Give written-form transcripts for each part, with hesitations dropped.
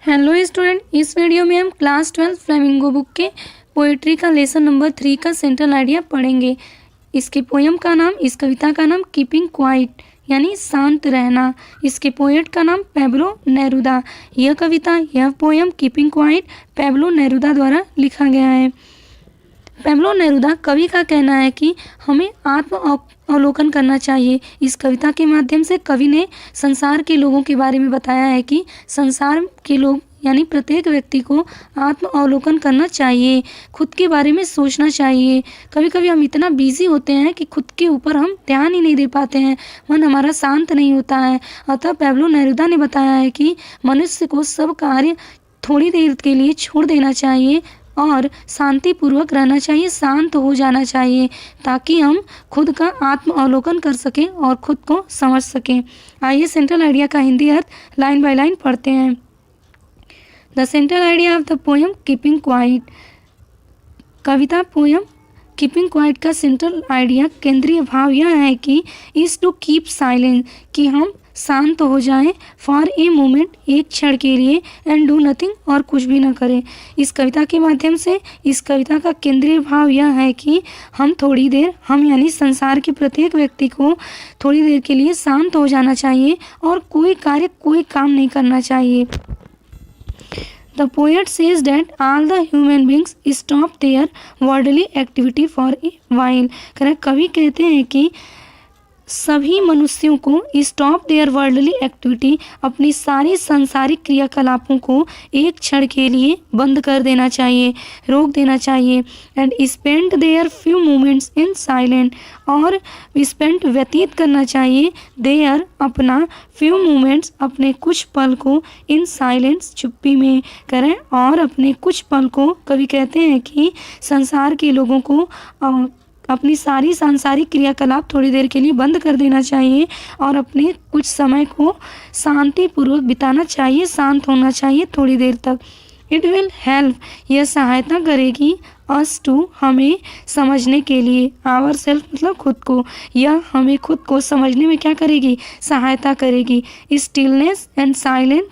Hello student, इस video में हम क्लास 12 फ्लेमिंगो बुक के पोइट्री का लेसन नंबर 3 का सेंट्रल आइडिया पढ़ेंगे। इसके पोयम का नाम, इस कविता का नाम कीपिंग क्वाइट यानी शांत रहना। इसके पोएट का नाम पैब्लो नेरुदा। यह कविता, यह poem keeping quiet Pablo Neruda द्वारा लिखा गया है। पैब्लो नेरुदा कवि का कहना है कि हमें आत्म अवलोकन करना चाहिए। इस कविता के माध्यम से कवि ने संसार के लोगों के बारे में बताया है कि संसार के लोग यानी प्रत्येक व्यक्ति को आत्म अवलोकन करना चाहिए, खुद के बारे में सोचना चाहिए। कभी कभी हम इतना बिजी होते हैं कि खुद के ऊपर हम ध्यान ही नहीं दे पाते हैं, मन हमारा शांत नहीं होता है। अतः पैब्लो नेरुदा ने बताया है कि मनुष्य को सब कार्य थोड़ी देर के लिए छोड़ देना चाहिए और शांतिपूर्वक रहना चाहिए, शांत हो जाना चाहिए, ताकि हम खुद का आत्म अवलोकन कर सकें और खुद को समझ सकें। आइए सेंट्रल आइडिया का हिंदी अर्थ लाइन बाय लाइन पढ़ते हैं। The central idea of the poem keeping quiet. Kavita poem keeping quiet का सेंट्रल आइडिया, केंद्रीय भाव यह है कि इज टू कीप साइलेंस, कि हम शांत हो जाएं फॉर ए मोमेंट, एक क्षण के लिए, एंड डू नथिंग, और कुछ भी ना करें। इस कविता के माध्यम से इस कविता का केंद्रीय भाव यह है कि हम थोड़ी देर, हम यानी संसार के प्रत्येक व्यक्ति को थोड़ी देर के लिए शांत हो जाना चाहिए और कोई कार्य, कोई काम नहीं करना चाहिए। The poet says that all the human beings stop their worldly activity for a while। कवि कहते हैं कि सभी मनुष्यों को स्टॉप देयर वर्ल्डली एक्टिविटी, अपनी सारी सांसारिक क्रियाकलापों को एक क्षण के लिए बंद कर देना चाहिए, रोक देना चाहिए। And spend their few moments in silent, और स्पेंड व्यतीत करना चाहिए देयर अपना फ्यू मोमेंट्स, अपने कुछ पल को, इन साइलेंस चुप्पी में करें, और अपने कुछ पल को कवि कहते हैं कि संसार के लोगों को अपनी सारी सांसारिक क्रियाकलाप थोड़ी देर के लिए बंद कर देना चाहिए और अपने कुछ समय को शांतिपूर्वक बिताना चाहिए, शांत होना चाहिए थोड़ी देर तक। इट विल हेल्प, यह सहायता करेगी, अस टू, हमें समझने के लिए, आवर सेल्फ मतलब खुद को, यह हमें खुद को समझने में क्या करेगी, सहायता करेगी। Stillness and silence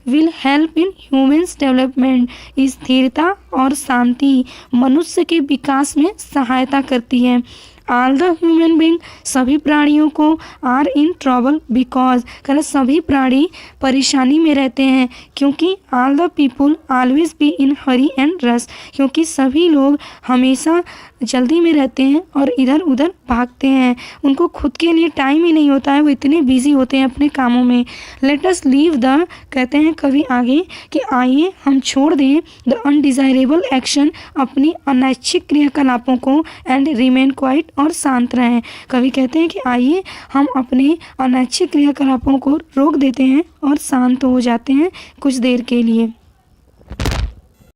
will help in humans development, स्थिरता और शांति मनुष्य के विकास में सहायता करती है। ऑल द ह्यूमन बींग, सभी प्राणियों को, आर इन ट्रबल बिकॉज, सभी प्राणी परेशानी में रहते हैं क्योंकि, all the people always be in Hari and rush, क्योंकि सभी लोग हमेशा जल्दी में रहते हैं और इधर उधर भागते हैं, उनको खुद के लिए टाइम ही नहीं होता है, वो इतने बिजी होते हैं अपने कामों में। लेट अस लीव द, कहते हैं कवि आगे कि आइए हम छोड़ दें द अनडिजायरेबल एक्शन, अपनी अनैच्छिक क्रियाकलापों को, एंड रिमेन क्वाइट, और शांत रहें। कवि कहते हैं कि आइए हम अपने अनैच्छिक क्रियाकलापों को रोक देते हैं और शांत हो जाते हैं कुछ देर के लिए।